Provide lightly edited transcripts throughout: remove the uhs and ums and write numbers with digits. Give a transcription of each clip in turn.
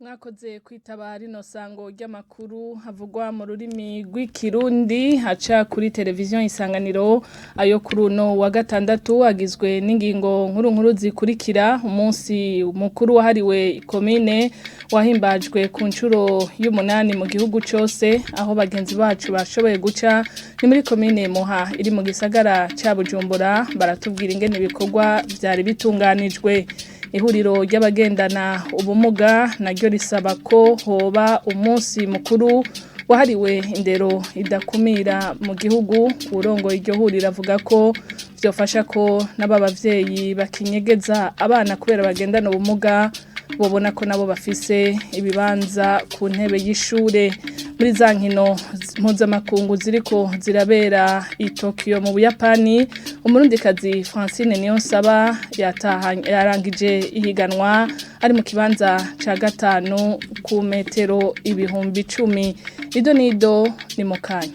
mwakoze kwitaba rino sango ry'amakuru havugwa mu rurimi rw'ikirundi haca kuri televiziyo Isanganiro ayo kuri uno wa gatandatu agizwe n'ingingo nkuru zikurikira umunsi mukuru wahariwe komine wahimbajwe ku ncuro y'umunani mu gihugu cyose aho bagenzi bacu bashoboye guca ni muri komine Muha iri mu gisagara ca Bujumbura baratubwira ingene ibikorwa byari bitunganijwe. Ihuriro ry'abagendana ubumuga naryo risaba ko hoba umunsi mukuru wahariwe indero idakumira mu gihugu. Urongo iryo huriro avuga ko byofasha ko n'abavyeyi bakinyegeza abana kubera bagendana ubumuga bobona ko nabo bafise ibibanza ku ntebe y'ishure. Muri za nkino mpuzamakungu ziriko zirabera i Tokyo mu Buyapani, umurundikazi Francine Niyonsaba yarangije ihiganwa ari mu kibanza ca gatanu ku metero 10,000. Ido nido ni mukanya.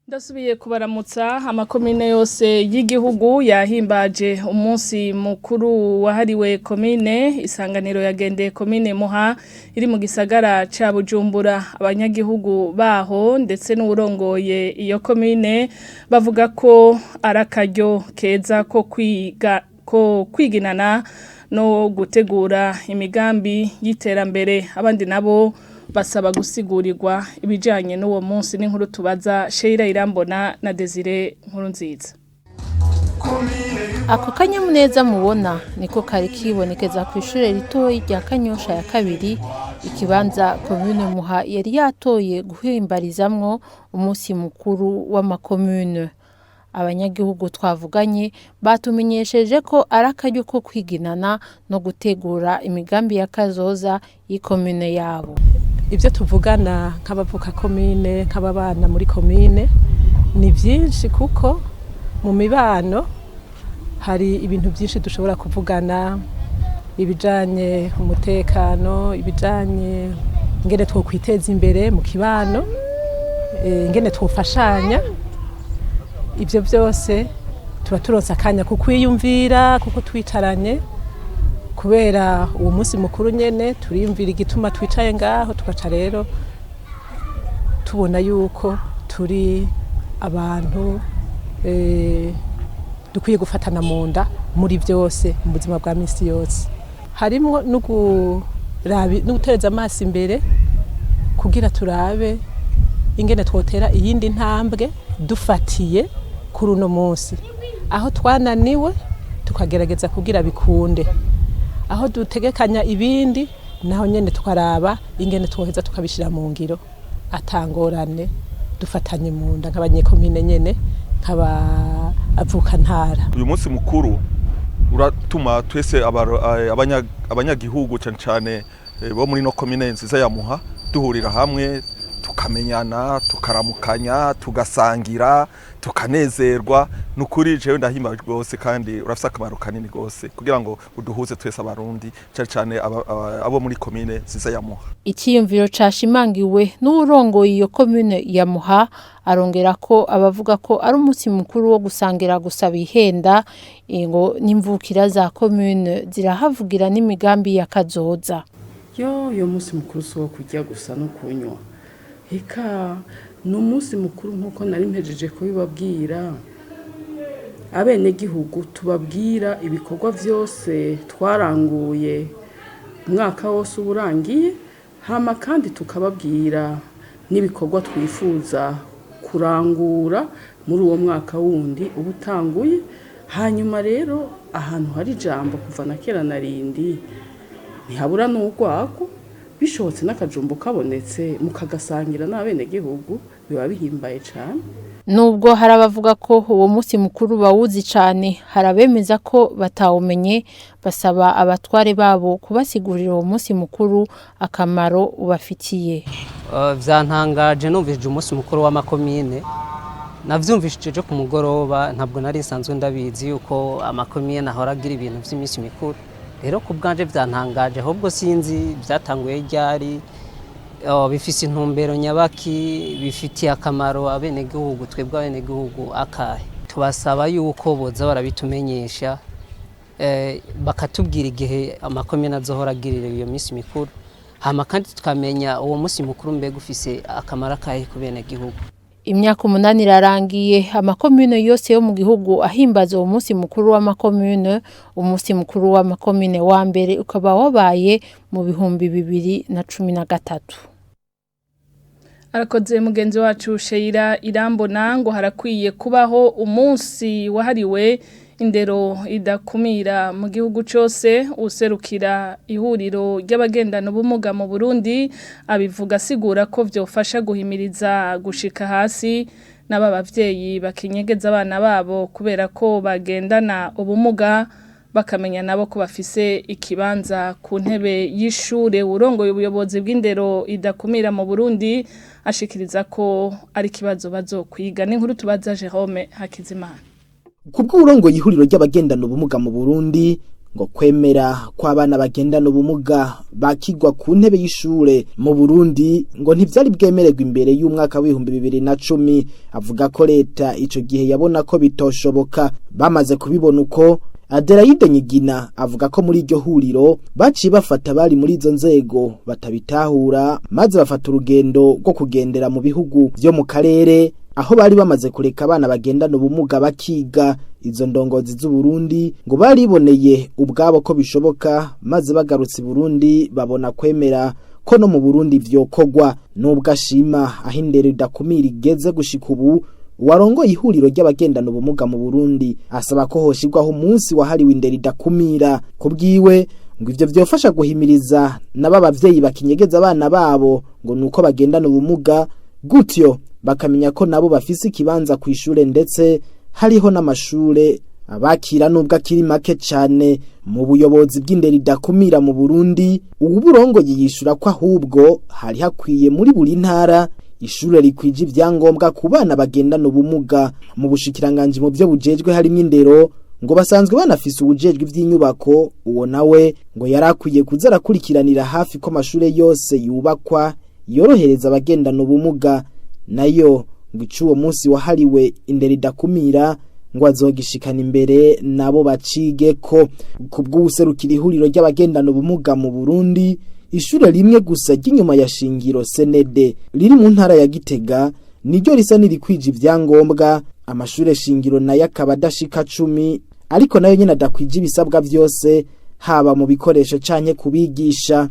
Ndasubiye kubaramutsa amakomine yose y'igihugu yahimbaje umunsi mukuru wahariwe komine. Isanganiro yagendeye komine Muha iri mu gisagara ca Bujumbura. Abanyagihugu baho ndetse n'urongoye iyo komine bavuga ko arakaryo keza ko kwiginana no gutegura imigambi y'iterambere. Abandi nabo basaba gusigurirwa ibijanye n'uwo munsi n'inkuru tubaza Sheila Irambona na Desire Nkurunziza. Ako kanyamuneza mubona niko kari kibonekeza ku ishure ritoyi rya Kanyosha ya kabiri, ikibanza komune Muha yari yatoye guhimbarizamwo umunsi mukuru w'amakomune. Abanyagihugu twavuganye batumenyesheje ko arakaryo ko kwiginana no gutegura imigambi ya kazoza y'ikomune yabo. Ibyo tuvugana nk'abavuka komine nk'ababana muri komine ni byinshi kuko mu mibano hari ibintu byinshi dushobora kuvugana, ibijanye umutekano, ibijanye ingene twokwiteza imbere mu kibano, ingene twofashanya. Ibyo byose tuba turonse akanya kukwiyumvira kuko twicaranye kubera uwo munsi mukuru nyene turiyumvira igituma twicaye ngaho, tugaca rero tubona yuko turi abantu dukwiye gufatana mu nda muri byose mu buzima bwa misi yose. Harimo no guteza amaso imbere kugira turabe ingene twotera iyindi ntambwe dufatiye kuri uno munsi, aho twananiwe tukagerageza kugira bikunde, aho dutegekanya ibindi naho nyene tukaraba ingene twoheza tukabishira mu ngiro atangorane, dufatanye mu nda nk'abanyekomine nyene nk'abavuka ntara. Uyu munsi mukuru uratuma twese abanyagihugu cyane bo muri no komine nziza ya Muha duhurira hamwe tukamenyana, tukaramukanya, tugasangira, tukanezerwa. Nukuri jewe ndahimba rwose kandi urafise akamaro kanini rwose kugira ngo uduhuze twese abarundi cyane abo muri komine nziza ya Muha. Ikiyumviro cashimangiwe n'urongoye iyo komine ya Muha, arongera ko abavuga ko ari umunsi mukuru wo gusangira gusa bihenda ngo n'imvukira za komine zirahavugira n'imigambi ya kazoza. Yo munsi mukuru so kujya gusa no kunywa. Eka n'umunsi mukuru nkuko nari mpejeje kubibabwira abenegihugu, tubabwira ibikorwa byose twaranguye umwaka wose uburangiye, hama kandi tukababwira n'ibikorwa twifuza kurangura muri uwo mwaka wundi ubutanguye. Hanyuma rero ahantu hari ijambo kuva na kera narindi ntihabura n'urwako, bishobotse n'akajumbo kabonetse mukagasangira n'abenegihugu biba bihimbaye cyane. Nubwo hari abavuga ko uwo munsi mukuru bawuzi cyane, hari abemeza ko batawumenye, basaba abatware babo kubasigurira uwo munsi mukuru akamaro ubafitiye. Vyantangaje numvise umunsi mukuru w'amakomine, navyumvishije ku mugoroba, ntabwo nari nsanzwe ndabizi yuko amakomine ahora agira ibintu by'iminsi mikuru. Rero ku bwanje vyantangaje, ahubwo sinzi byatanguye ryari bifise intumbero nyabaki bifitiye akamaro abenegihugu twebwe abenegihugu akahe tubasaba yuko boza barabitumenyesha bakatubwira igihe amakomine azohora agirira iyo minsi mikuru hama kandi tukamenya uwo munsi mukuru mbega ufise akamaro akahe ku benegihugu. Imyaka 8 irarangiye amakomune yose yo mu gihugu ahimbaza uwo munsi mukuru w'amakomune. Umunsi mukuru w'amakomune wa mbere ukaba wabaye mu 2013. Arakoze mugenzi wacu Sheira Irambona ngo harakwiye kubaho umunsi wahariwe indero idakumira mu gihugu cyose. Userukira ihuriro ry'abagendana ubumuga mu Burundi abivuga asigura ko vyofasha guhimiriza gushika hasi n'aba bavyeyi bakinyegeza abana babo kubera ko bagendana ubumuga bakamenya nabo ko bafise ikibanza ku ntebe y'ishure. Urongoye ubuyobozi bw'indero idakumira mu Burundi ashikiriza ko ari kibazo bazokwiga. N'inkuru tubaza Jerome Hakizimana. Kubwo urongoye ihuriro ry'abagendana ubumuga mu Burundi ngo kwemera ko abana bagendana ubumuga bakigwa ku ntebe y'ishure mu Burundi ngo ntivyari bwemererwa imbere y'umwaka w'2010. Avuga ko leta ico gihe yabona ko bitoshoboka. Bamaze kubibona uko Adelaide Nyigina avuga ko muri iryo huriro baciye bafata bari muri izo nzego batabitahura maze bafata urugendo rwo kugendera mu bihugu vyo mu karere aho bari bamaze kureka abana bagendana ubumuga bakiga. Izo ndongozi z'u Burundi ngo bariboneye ubwabo ko bishoboka maze bagarutse i Burundi babona kwemera ko no mu Burundi vyokogwa. Nubwo ashima aho indero idakumira igeze gushika ubu, warongoye ihuriro ry'abagendana ubumuga mu Burundi asaba ko hoshirwaho umunsi wahariwe indero idakumira. Kubwiwe ngo ivyo vyofasha guhimiriza n'aba bavyeyi bakinyegeza abana babo ngo nuko bagendana ubumuga gutyo bakamenya ko nabo bafise ikibanza ku ishure ndetse hariho n'amashure abakira nubwo akiri make cyane. Mu buyobozi bw'indero idakumira mu Burundi uburongoye yishura ko ahubwo hari hakwiye muri buri ntara ishure rikwije ivyangombwa ku bana bagendana ubumuga. Mu bushikiranganje mu byo bujejwe harimo indero ngo basanzwe banafise ubujejwe ivy'inyubako. Uwo nawe ngo yarakwiye kuza rakurikiranira hafi ko amashure yose yubakwa yorohereza abagendana ubumuga. Nayo ngo icuwo munsi wahariwe indero idakumira ngo azogishikana imbere nabo bacige ko. Kubw'userukira ihuriro ry'abagendana ubumuga mu Burundi, ishure rimwe gusa ry'inyuma ya shingiro Senede riri mu ntara ya Gitega niryo risa nirikwije ivyangombwa. Amashure shingiro nayo akaba adashika 10 ariko nayo nyine adakwije ibisabwa vyose haba mu bikoresho canke kubigisha.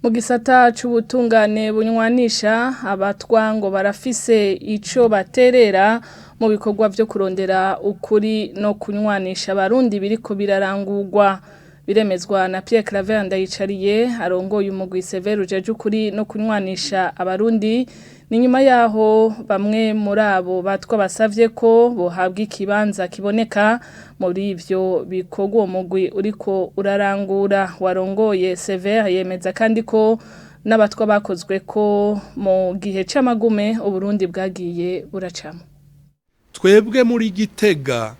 Mu gisata c'ubutungane bunywanisha abatwa ngo barafise ico baterera mu bikorwa vyo kurondera ukuri no kunywanisha abarundi biriko birarangurwa. Biremezwa na Pierre Claver Ndayicariye arongoye umugwi Severe ujeje ukuri no kunywanisha abarundi. Ni nyuma yaho bamwe muri abo batwa basavye ko bohabwa ikibanza kiboneka muri ivyo bikorwa uwo mugwi uriko urarangura. Warongoye Severe yemeza kandi ko n'abatwa bakozwe ko mu gihe c'amagume Uburundi bwagiye buracamo. Twebwe muri Gitega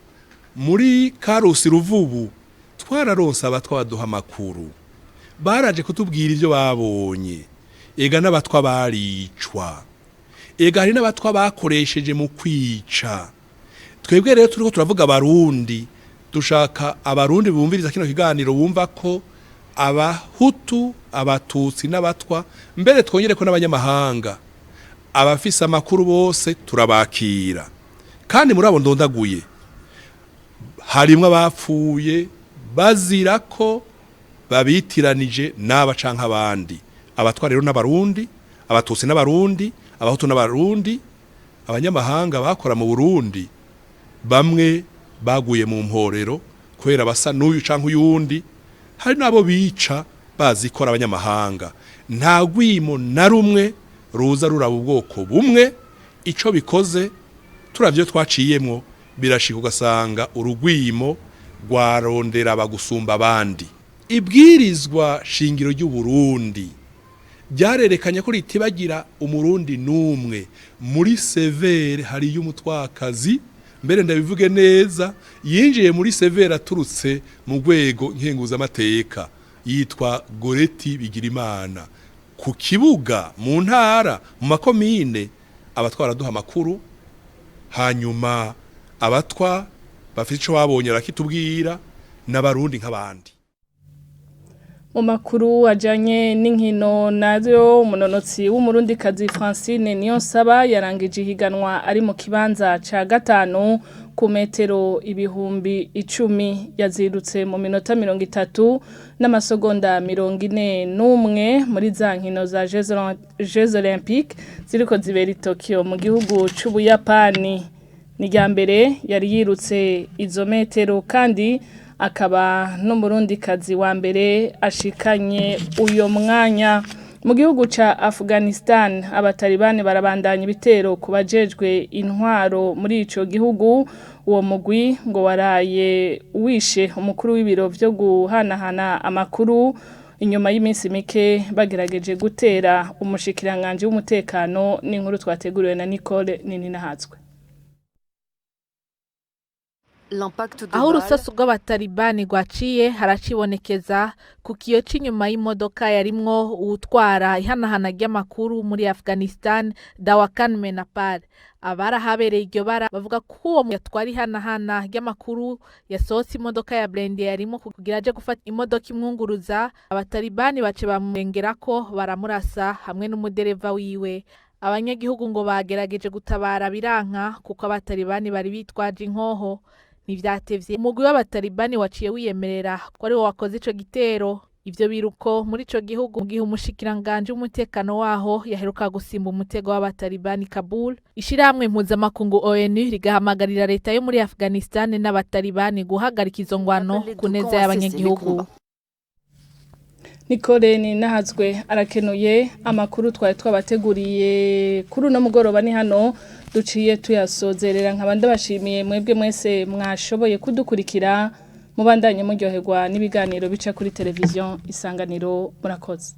muri Karusi Ruvubu twararonse abatwa baduha amakuru baraje kutubwira ivyo babonye. Ega n'abatwa baricwa, ega hari n'abatwa bakoresheje mu kwica. Twebwe rero turiko turavuga abarundi, dushaka abarundi bumviriza kino kiganiro bumva ko abahutu abatutsi n'abatwa mbere twongere ko n'abanyamahanga abafise amakuru bose turabakira. Kandi muri abo ndondaguye harimwe abapfuye bazira ko babitiranije n'aba canke abandi. Abatwa rero n'abarundi, abatutsi n'abarundi, abahutu n'abarundi, abanyamahanga bakora mu Burundi bamwe baguye mu mporero kwera basa n'uyu canke uyundi. Hari nabo bica bazikora abanyamahanga. Nta gwimo na rumwe ruza ruraba ubwoko bumwe. Ico bikoze turavyo twaciyemwo birashika ugasanga urugwimo rwarondera bagusumba abandi. Ibwirizwa shingiro ry'u Burundi byarerekanye ko ritibagira umurundi numwe. Muri Severe hari y'umutwakazi mbere ndabivuge neza yinjiye muri Severe aturutse mu rwego nkenguza amateka yitwa Goreti Bigirimana. ku kibuga mu ntara mu makomine abatwara duha makuru hanyuma abatwa bafite ico babonye rakitubwira n'abarundi nk'abandi. Mu makuru ajanye n'inkino nazo umunonotsi w'umurundikazi Francine Niyonsaba yarangije ihiganwa ari mu kibanza ca 5 ku metero 10,000 yazirutse mu minota 30 n'amasegonda 41 muri za nkino za Jeux Olympiques ziriko zibera i Tokyo mu gihugu c'Ubuyapani. Ni ryambere yari yirutse izo metero kandi akaba n'umurundikazi wa mbere ashikanye uyo mwanya. Mu gihugu ca Afghanistan abatalibani barabandanya ibitero kubajejwe intwaro muri ico gihugu. Uwo mugwi ngo waraye wishe umukuru w'ibiro vyo guhanahana amakuru inyuma y'iminsi mike bagerageje gutera umushikiranganje w'umutekano. N'inkuru twateguriwe na Nicole Nininahatswe. Aho urusasu rw'abatalibani rwaciye haracibonekeza ku kiyo c'inyuma y'imodoka yarimwo uwutwara ihanahana ry'amakuru muri Afghanistan Dawakan Menapar. Abarahabereye iryo bara bavuga ko uwo yatwara ihanahana ry'amakuru yasohotse imodoka ya blende yarimo kugira aje gufata imodoka imwunguruza. Abatalibani bace bamurengerako baramurasa hamwe n'umudereva wiwe. Abanyagihugu ngo bagerageje gutabara biranka kuko abatalibani bari bitwaje inkoho. Nivyatevye umugwi w'abatalibani waciye wiyemerera ko ari wo wakoze ico gitero. Ivyo biruko muri ico gihugu mu gihe umushikiranganje w'umutekano waho yaheruka gusimba umutego w'abatalibani Kabul. Ishirahamwe mpuzamakungu ONU rigahamagarira leta yo muri Afghanistan n'abatalibani guhagarika izo ngwano ku neza y'abanyagihugu. Nicole Ninahazwe arakenuye. Amakuru twari twabateguriye kuri uno mugoroba ni hano duciye tuyasozerera. Nkaba ndabashimiye mwebwe mwese mwashoboye kudukurikira. Mubandanye muryoherwa n'ibiganiro bica kuri televiziyo Isanganiro. Murakoze.